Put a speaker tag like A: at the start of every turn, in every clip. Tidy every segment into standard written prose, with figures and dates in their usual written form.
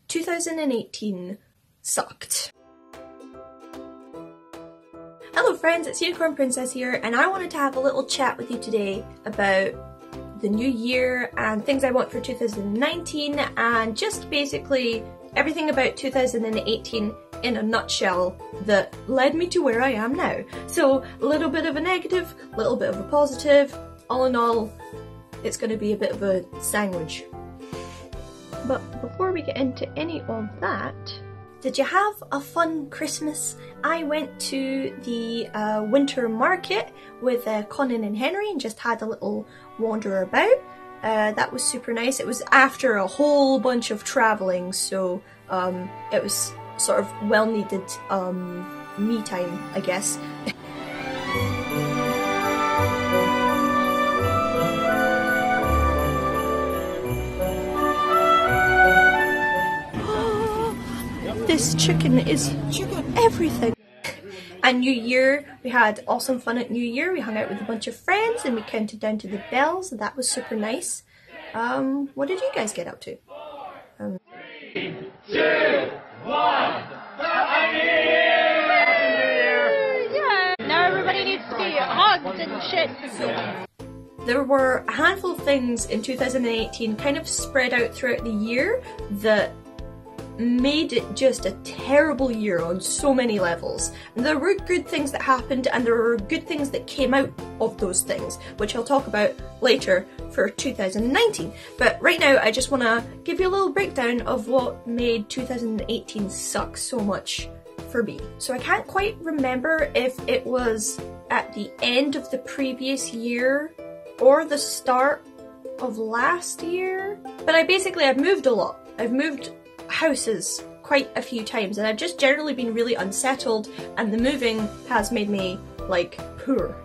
A: 2018 sucked. Hello friends, it's Unicorn Princess here, and I wanted to have a little chat with you today about the new year and things I want for 2019 and just basically everything about 2018 in a nutshell that led me to where I am now. So a little bit of a negative, a little bit of a positive, all in all it's going to be a bit of a sandwich. But before we get into any of that, did you have a fun Christmas? I went to the winter market with Conan and Henry and just had a little wander about. That was super nice. It was after a whole bunch of travelling, so it was sort of well needed me time, I guess. This chicken is everything. And New Year, we had awesome fun at New Year. We hung out with a bunch of friends and we counted down to the bells. That was super nice. What did you guys get up to?
B: 3, 2, 1. Happy New Year!
C: Yeah. Now everybody needs to be hugged and shit.
A: There were a handful of things in 2018 kind of spread out throughout the year that made it just a terrible year on so many levels. And there were good things that happened and there were good things that came out of those things, which I'll talk about later for 2019. But right now I just want to give you a little breakdown of what made 2018 suck so much for me. So I can't quite remember if it was at the end of the previous year or the start of last year, but I've moved a lot. I've moved houses quite a few times and I've just generally been really unsettled, and the moving has made me like poor.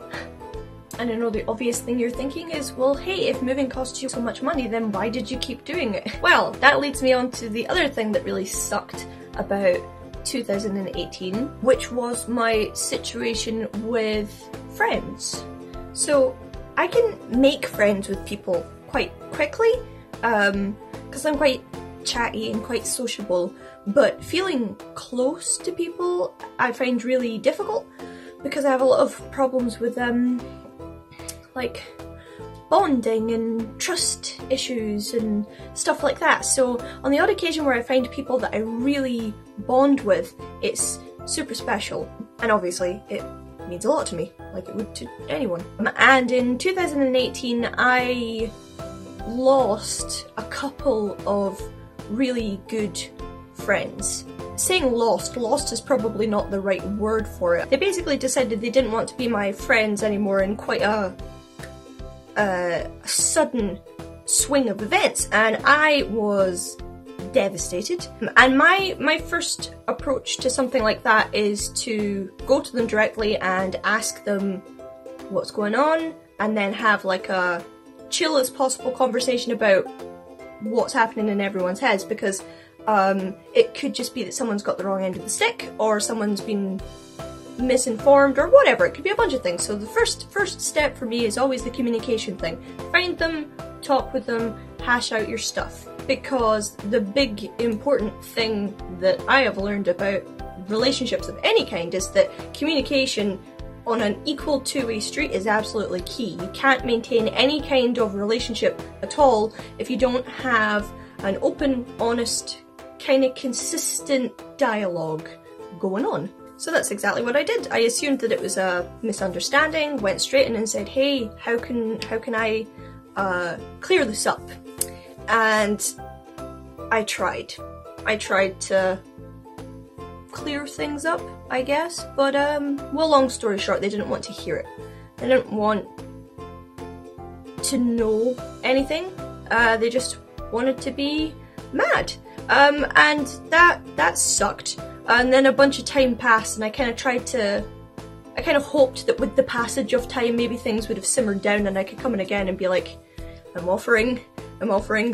A: And I know the obvious thing you're thinking is, well hey, if moving costs you so much money, then why did you keep doing it? Well, that leads me on to the other thing that really sucked about 2018, which was my situation with friends. So I can make friends with people quite quickly because I'm quite chatty and quite sociable, but feeling close to people I find really difficult because I have a lot of problems with like bonding and trust issues and stuff like that. So on the odd occasion where I find people that I really bond with, it's super special, and obviously it means a lot to me, like it would to anyone. And in 2018 I lost a couple of really good friends. Saying lost is probably not the right word for it. They basically decided they didn't want to be my friends anymore in quite a sudden swing of events, and I was devastated. And my first approach to something like that is to go to them directly and ask them what's going on, and then have like a chill as possible conversation about what's happening in everyone's heads, because it could just be that someone's got the wrong end of the stick, or someone's been misinformed, or whatever. It could be a bunch of things. So the first step for me is always the communication thing. Find them, talk with them, hash out your stuff. Because the big important thing that I have learned about relationships of any kind is that communication on an equal two-way street is absolutely key. You can't maintain any kind of relationship at all if you don't have an open, honest, kind of consistent dialogue going on. So that's exactly what I did. I assumed that it was a misunderstanding, went straight in and said, hey, how can I clear this up? And I tried to clear things up, I guess, but well, long story short, they didn't want to hear it. They didn't want to know anything. They just wanted to be mad, and that sucked. And then a bunch of time passed, and I kind of hoped that with the passage of time maybe things would have simmered down and I could come in again and be like, I'm offering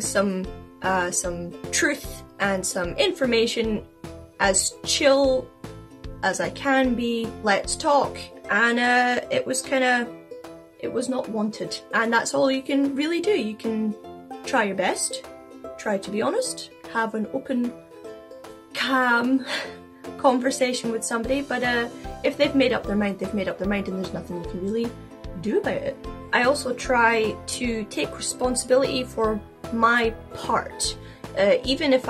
A: some truth and some information as chill as I can be, let's talk. And it was not wanted. And that's all you can really do. You can try your best, try to be honest, have an open conversation with somebody, but if they've made up their mind, they've made up their mind, and there's nothing you can really do about it. I also try to take responsibility for my part, even if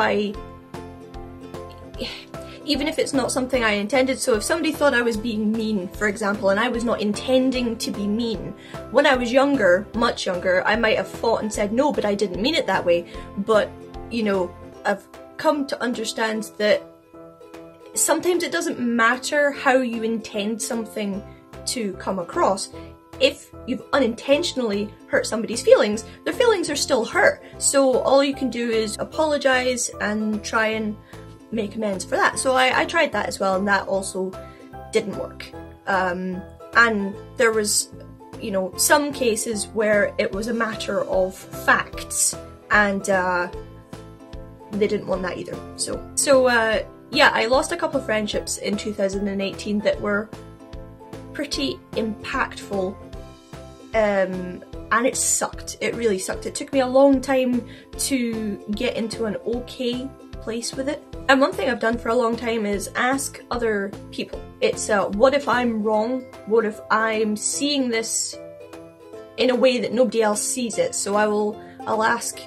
A: it's not something I intended. So if somebody thought I was being mean, for example, and I was not intending to be mean, when I was younger, much younger, I might have fought and said, no, but I didn't mean it that way. But, you know, I've come to understand that sometimes it doesn't matter how you intend something to come across. If you've unintentionally hurt somebody's feelings, their feelings are still hurt. So all you can do is apologize and try and make amends for that. So I tried that as well, and that also didn't work. And there was, you know, some cases where it was a matter of facts, and they didn't want that either. So yeah, I lost a couple of friendships in 2018 that were pretty impactful, and it sucked. It really sucked. It took me a long time to get into an okay place with it. And one thing I've done for a long time is ask other people. It's what if I'm wrong? What if I'm seeing this in a way that nobody else sees it? So I'll ask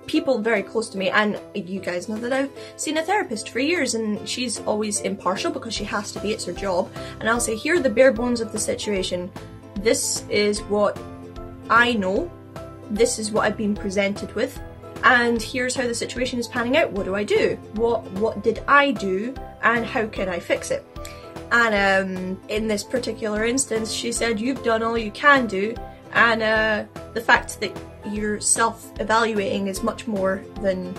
A: people very close to me, and you guys know that I've seen a therapist for years, and she's always impartial because she has to be, it's her job. And I'll say, here are the bare bones of the situation. This is what I know. This is what I've been presented with. And here's how the situation is panning out. What do I do? What did I do, and how can I fix it? And in this particular instance, she said, you've done all you can do, and the fact that you're self-evaluating is much more than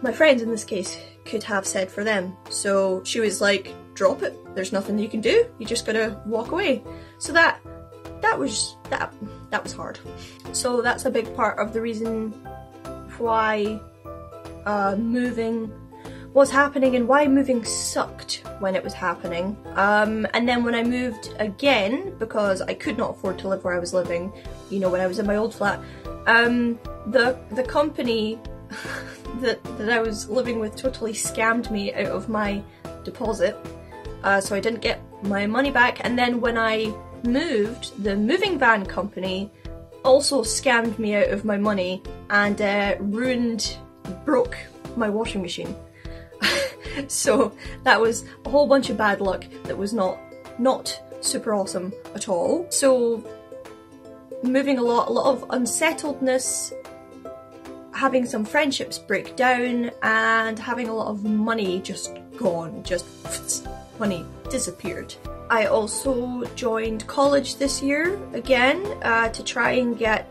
A: my friends in this case could have said for them. So she was like, drop it. There's nothing you can do. You just gotta walk away. So that was hard. So that's a big part of the reason why moving was happening, and why moving sucked when it was happening. And then when I moved again, because I could not afford to live where I was living, you know, when I was in my old flat, the company that I was living with totally scammed me out of my deposit, so I didn't get my money back. And then when I moved, the moving van company also scammed me out of my money and broke my washing machine. So that was a whole bunch of bad luck that was not super awesome at all. So moving a lot of unsettledness, having some friendships break down, and having a lot of money just gone, just money disappeared. I also joined college this year again to try and get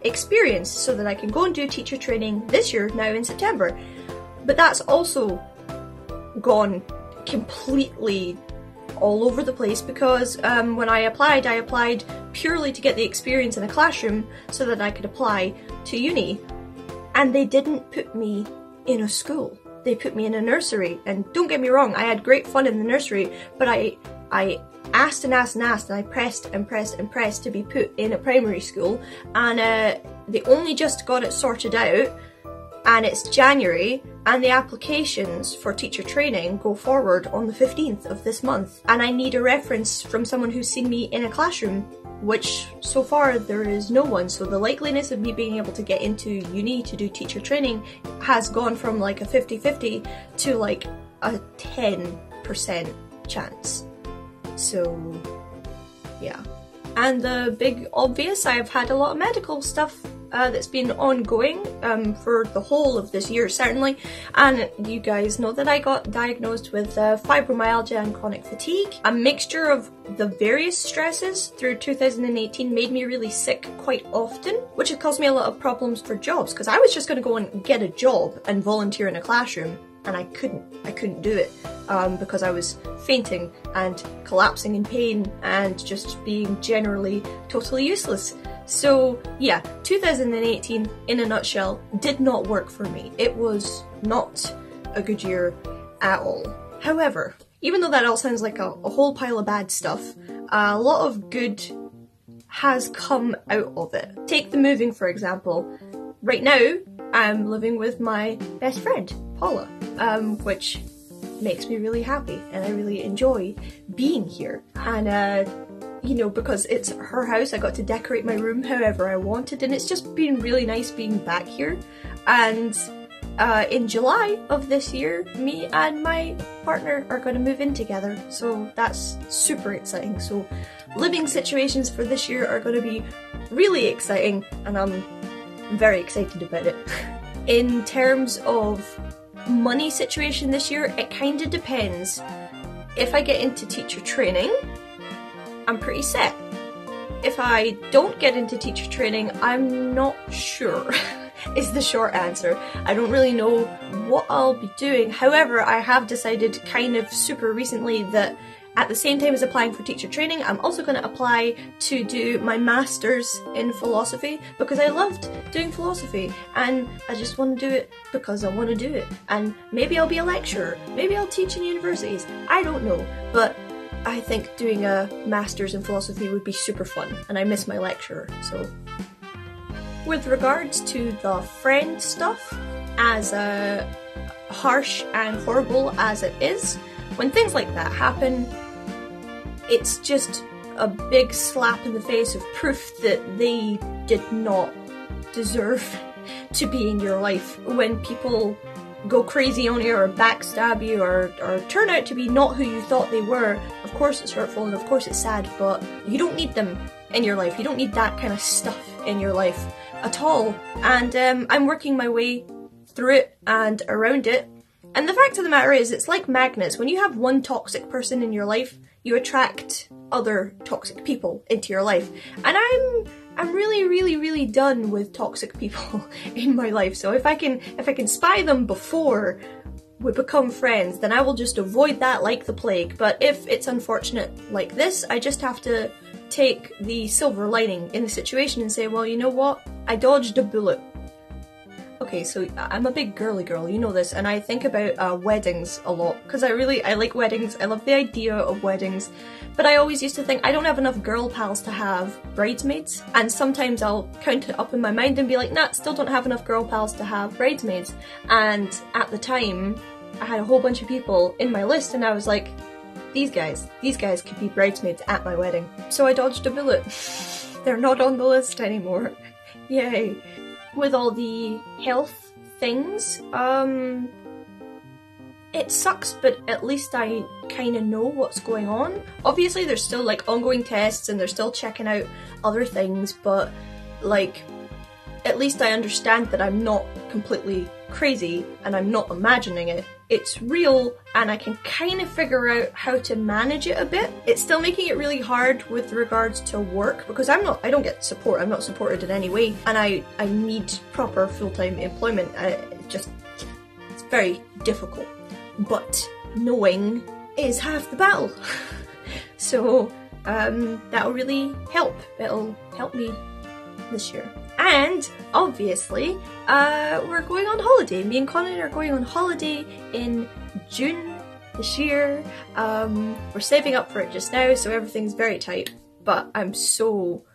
A: experience so that I can go and do teacher training this year now in September. But that's also gone completely all over the place, because when I applied purely to get the experience in a classroom so that I could apply to uni, and they didn't put me in a school. They put me in a nursery, and don't get me wrong, I had great fun in the nursery, but I asked and asked and asked, and I pressed and pressed and pressed to be put in a primary school, and they only just got it sorted out, and it's January, and the applications for teacher training go forward on the 15th of this month, and I need a reference from someone who's seen me in a classroom, which so far there is no one. So the likeliness of me being able to get into uni to do teacher training has gone from like a 50-50 to like a 10% chance. So yeah. And the big obvious, I've had a lot of medical stuff that's been ongoing for the whole of this year, certainly. And you guys know that I got diagnosed with fibromyalgia and chronic fatigue. A mixture of the various stresses through 2018 made me really sick quite often, which has caused me a lot of problems for jobs, because I was just going to go and get a job and volunteer in a classroom, and I couldn't do it because I was fainting and collapsing in pain and just being generally totally useless. So yeah, 2018 in a nutshell did not work for me. It was not a good year at all. However, even though that all sounds like a whole pile of bad stuff, a lot of good has come out of it. Take the moving, for example. Right now, I'm living with my best friend. Paula, which makes me really happy, and I really enjoy being here. And you know, because it's her house, I got to decorate my room however I wanted, and it's just been really nice being back here. And in July of this year, me and my partner are going to move in together, so that's super exciting. So living situations for this year are going to be really exciting, and I'm very excited about it. In terms of money situation this year, it kind of depends. If I get into teacher training, I'm pretty set. If I don't get into teacher training, I'm not sure. Is the short answer. I don't really know what I'll be doing. However, I have decided kind of super recently that at the same time as applying for teacher training, I'm also going to apply to do my master's in philosophy, because I loved doing philosophy and I just want to do it because I want to do it. And maybe I'll be a lecturer, maybe I'll teach in universities, I don't know, but I think doing a master's in philosophy would be super fun, and I miss my lecturer, so. With regards to the friend stuff, as harsh and horrible as it is, when things like that happen, it's just a big slap in the face of proof that they did not deserve to be in your life. When people go crazy on you or backstab you or turn out to be not who you thought they were, of course it's hurtful and of course it's sad, but you don't need them in your life. You don't need that kind of stuff in your life at all. And I'm working my way through it and around it. And the fact of the matter is, it's like magnets. When you have one toxic person in your life, you attract other toxic people into your life. And I'm really done with toxic people in my life. So if I can spy them before we become friends, then I will just avoid that like the plague. But if it's unfortunate like this, I just have to take the silver lining in the situation and say, well, you know what? I dodged a bullet. Okay, so I'm a big girly girl, you know this, and I think about weddings a lot, because I like weddings, I love the idea of weddings, but I always used to think I don't have enough girl pals to have bridesmaids, and sometimes I'll count it up in my mind and be like, nah, still don't have enough girl pals to have bridesmaids. And at the time, I had a whole bunch of people in my list, and I was like, these guys could be bridesmaids at my wedding. So I dodged a bullet. They're not on the list anymore. Yay. With all the health things, it sucks, but at least I kind of know what's going on. Obviously there's still like ongoing tests and they're still checking out other things, but like at least I understand that I'm not completely crazy and I'm not imagining it. It's real and I can kind of figure out how to manage it a bit. It's still making it really hard with regards to work because I don't get support. I'm not supported in any way, and I need proper full-time employment. It's very difficult, but knowing is half the battle. So that'll really help. It'll help me this year. And obviously, we're going on holiday. Me and Colin are going on holiday in June this year. We're saving up for it just now, so everything's very tight, but I'm so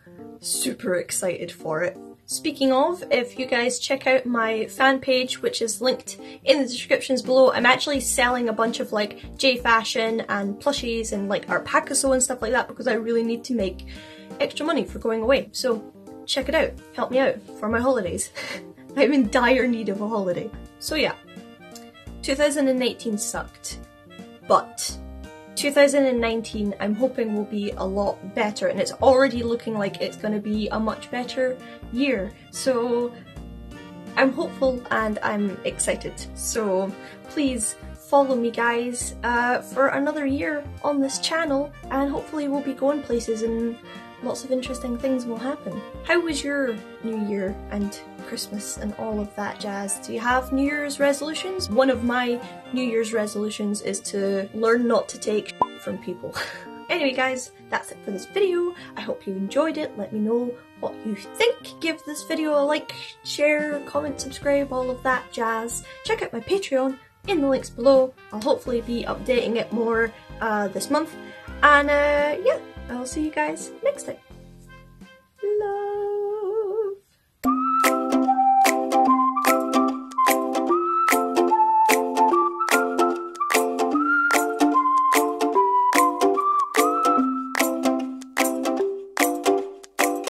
A: super excited for it. Speaking of, if you guys check out my fan page, which is linked in the descriptions below, I'm actually selling a bunch of like J fashion and plushies and like art Pacaso and stuff like that because I really need to make extra money for going away. So check it out, help me out for my holidays. I'm in dire need of a holiday. So yeah, 2018 sucked, but 2019 I'm hoping will be a lot better, and it's already looking like it's going to be a much better year. So I'm hopeful and I'm excited. So please follow me guys for another year on this channel, and hopefully we'll be going places and lots of interesting things will happen. How was your New Year and Christmas and all of that jazz? Do you have New Year's resolutions? One of my New Year's resolutions is to learn not to take from people. Anyway guys, that's it for this video. I hope you enjoyed it. Let me know what you think. Give this video a like, share, comment, subscribe, all of that jazz. Check out my Patreon in the links below. I'll hopefully be updating it more this month. And yeah, I'll see you guys next time. Love.